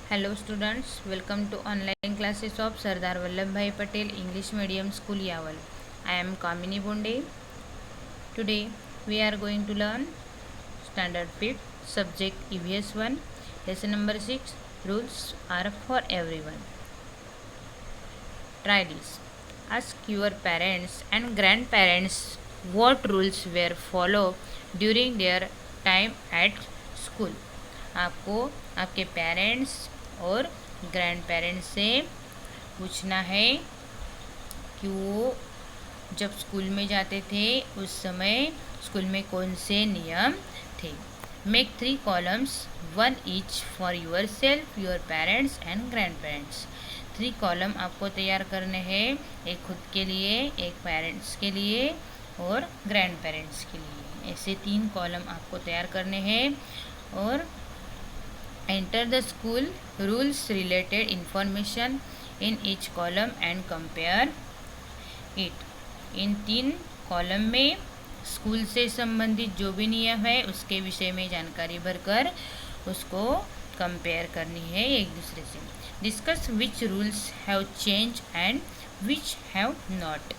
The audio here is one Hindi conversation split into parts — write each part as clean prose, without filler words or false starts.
Hello students, welcome to online classes of Sardar Vallabhbhai Patel English Medium School Yaval. I am Kamini Bonde. Today we are going to learn Standard 5th Subject EVS 1 Lesson number 6 Rules are for everyone. Try this. Ask your parents and grandparents what rules were followed during their time at school. आपको आपके पेरेंट्स और ग्रैंड पेरेंट्स से पूछना है कि वो जब स्कूल में जाते थे उस समय स्कूल में कौन से नियम थे. Make 3 columns, 1 each for your self, your parents and grand parents. 3 column आपको तैयार करने हैं, एक खुद के लिए, एक पेरेंट्स के लिए और ग्रैंड पेरेंट्स के लिए. ऐसे 3 कॉलम आपको तैयार करने हैं और enter the school rules related information in each column and compare it. In 3 column में स्कूल से संबंधित जो भी नियम है उसके विषय में जानकारी भरकर उसको कंपेयर करनी है एक दूसरे से. Discuss which rules have change and which have not.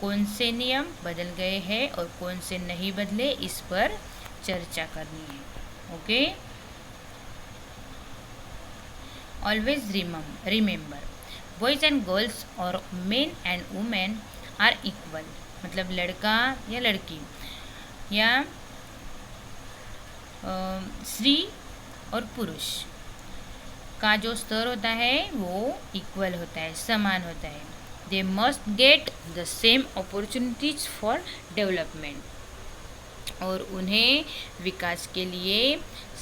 कौन से नियम बदल गए हैं और कौन से नहीं बदले, इस पर चर्चा करनी है. Okay. Always remember, boys and girls और men and women are equal. मतलब लड़का या लड़की या स्त्री और पुरुष का जो स्तर होता है वो इक्वल होता है, समान होता है. They must get the same opportunities for development. और उन्हें विकास के लिए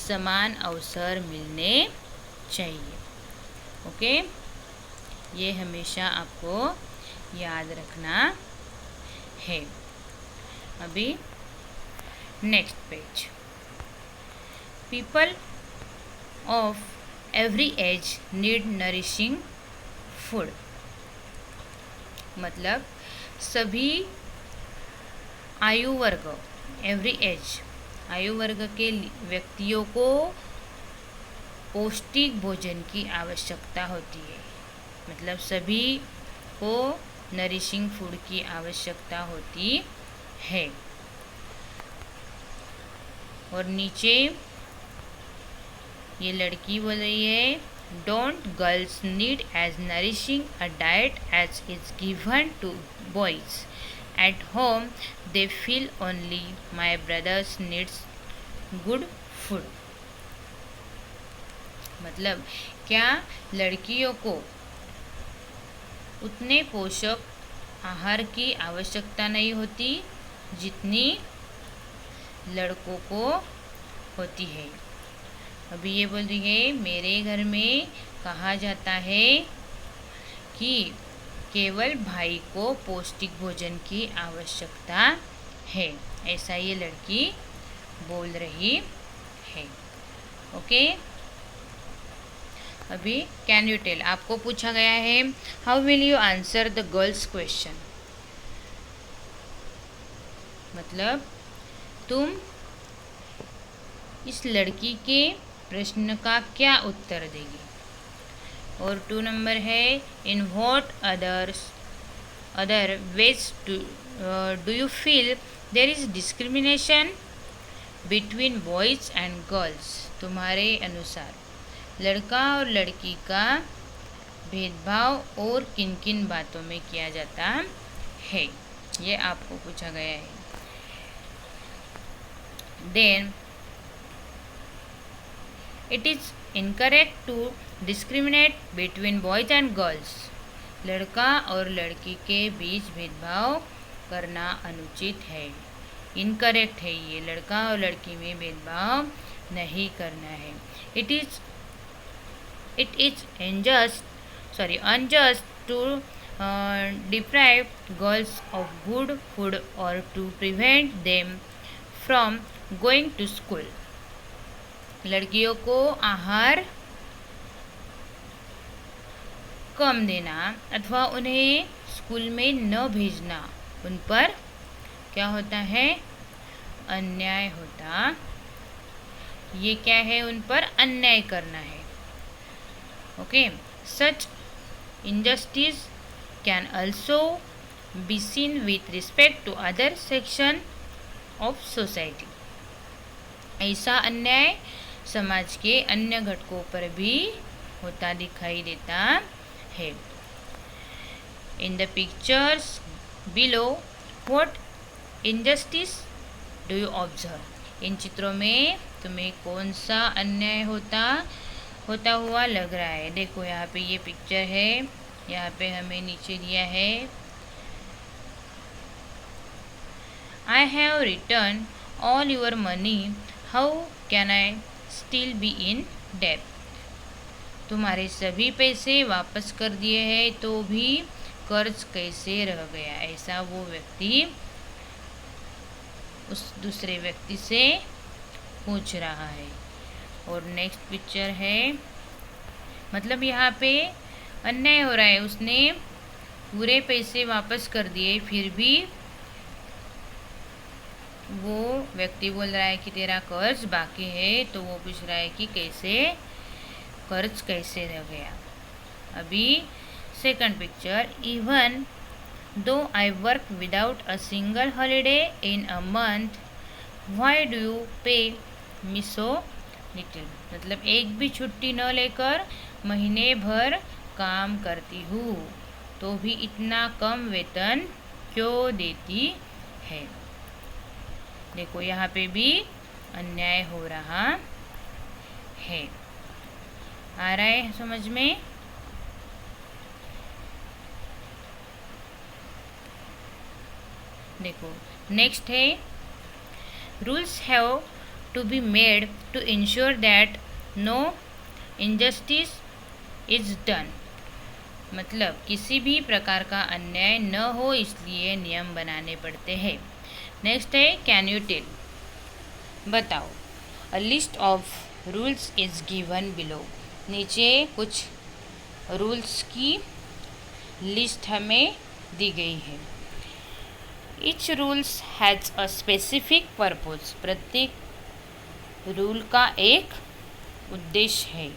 समान अवसर मिलने चाहिए. ओके. ये हमेशा आपको याद रखना है. अभी next page. People of every age need nourishing food. मतलब सभी आयु वर्ग, एवरी एज आयु वर्ग के व्यक्तियों को पौष्टिक भोजन की आवश्यकता होती है. मतलब सभी को नरिशिंग फूड की आवश्यकता होती है. और नीचे ये लड़की बोल रही है, don't girls need as nourishing a diet as is given to boys. At home they feel only my brothers needs good food. मतलब क्या लड़कियों को उतने पोषक आहार की आवश्यकता नहीं होती जितनी लड़कों को होती है. अभी ये बोल रही है, मेरे घर में कहा जाता है कि केवल भाई को पौष्टिक भोजन की आवश्यकता है. ऐसा ये लड़की बोल रही है. ओके. अभी कैन यू टेल आपको पूछा गया है, how will you answer the girls question. मतलब तुम इस लड़की के प्रश्न का क्या उत्तर देगी. और 2 नंबर है, in what other ways do you feel there is discrimination between boys and girls. तुम्हारे अनुसार लड़का और लड़की का भेदभाव और किन किन बातों में किया जाता है, ये आपको पूछा गया है. Then it is incorrect to discriminate between boys and girls. लड़का और लड़की के बीच भेदभाव करना अनुचित है. इनकरेक्ट है ये, लड़का और लड़की में भेदभाव नहीं करना है. It is unjust to deprive girls of good food or to prevent them from going to school. लड़कियों को आहार कम देना अथवा उन्हें स्कूल में न भेजना उन पर क्या होता है, अन्याय होता. ये क्या है, उन पर अन्याय करना है. Okay, such injustice can also be seen with respect to other section of society. ऐसा अन्याय समाज के अन्य घटकों पर भी होता दिखाई देता है. In the pictures below, what injustice do you observe? इन चित्रों में तुम्हें कौन सा अन्याय होता हुआ लग रहा है? देखो यहाँ पे ये पिक्चर है, यहाँ पे हमें नीचे दिया है I have returned all your money, how can I still be in debt? तुम्हारे सभी पैसे वापस कर दिए हैं तो भी कर्ज कैसे रह गया? ऐसा वो व्यक्ति उस दूसरे व्यक्ति से पूछ रहा है. और नेक्स्ट पिक्चर है, मतलब यहाँ पे अन्याय हो रहा है, उसने पूरे पैसे वापस कर दिए फिर भी वो व्यक्ति बोल रहा है कि तेरा कर्ज बाकी है, तो वो पूछ रहा है कि कर्ज कैसे रह गया. अभी second picture, even though I work without a single holiday in a month, why do you पे मी सो लिटिल? मतलब एक भी छुट्टी न लेकर महीने भर काम करती हूँ तो भी इतना कम वेतन क्यों देती है? देखो यहाँ पे भी अन्याय हो रहा है. आ रहा है समझ में? देखो नेक्स्ट है, rules have to be made to ensure that no injustice is done. मतलब किसी भी प्रकार का अन्याय न हो इसलिए नियम बनाने पड़ते हैं. नेक्स्ट है, कैन यू टेल? बताओ. A list of rules is given below. नीचे कुछ रूल्स की लिस्ट हमें दी गई है. Each rules has a specific purpose. प्रत्येक रूल का एक उद्देश्य है.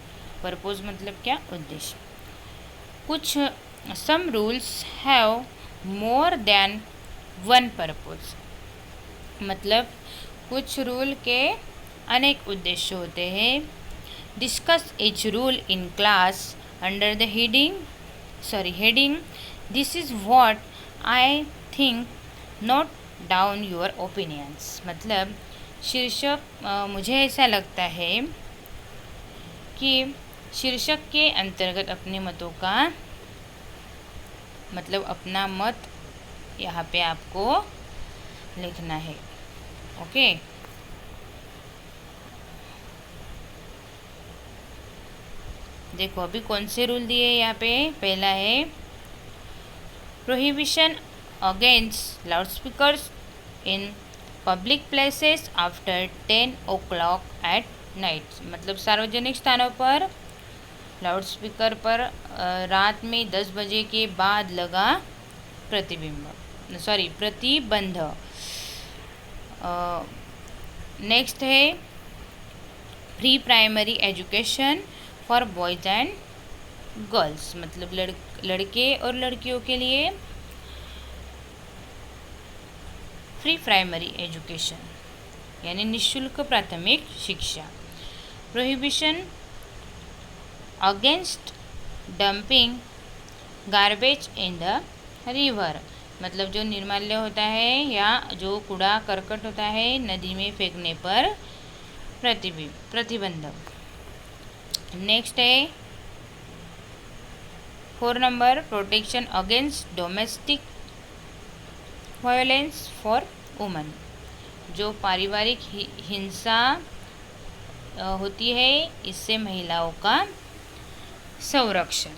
पर्पज मतलब क्या? उद्देश्य. कुछ some rules have more than one purpose. मतलब कुछ रूल के अनेक उद्देश्य होते हैं. Discuss each rule in class under the heading this is what I think, note down your opinions. मतलब शीर्षक मुझे ऐसा लगता है कि शीर्षक के अंतर्गत अपने मतों का मतलब अपना मत यहाँ पे आपको लिखना है. ओके. देखो अभी कौन से रूल दिए यहाँ पे. पहला है prohibition against loud speakers in public places after 10 o'clock at night. मतलब सार्वजनिक स्थानों पर लाउड स्पीकर पर रात में 10 बजे के बाद लगा प्रतिबंध. नेक्स्ट है free primary education for boys and girls. मतलब लड़के और लड़कियों के लिए फ्री प्राइमरी एजुकेशन यानी निःशुल्क प्राथमिक शिक्षा. Prohibition against dumping garbage in the river. मतलब जो निर्माल्य होता है या जो कूड़ा करकट होता है नदी में फेंकने पर प्रतिबंध. नेक्स्ट है 4 number, protection against domestic violence for women. जो पारिवारिक हिंसा होती है इससे महिलाओं का संरक्षण.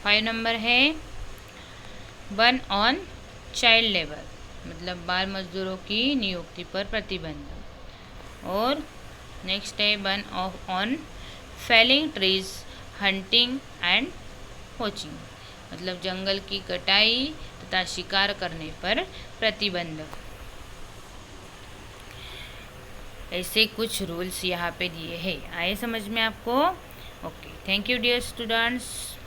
5 नंबर है बन ऑन चाइल्ड लेबर. मतलब बाल मजदूरों की नियुक्ति पर प्रतिबंध. और नेक्स्ट है ban on felling trees, hunting and poaching. मतलब जंगल की कटाई तथा शिकार करने पर प्रतिबंध. ऐसे कुछ रूल्स यहाँ पे दिए हैं. आए समझ में आपको? Okay, thank you, dear students.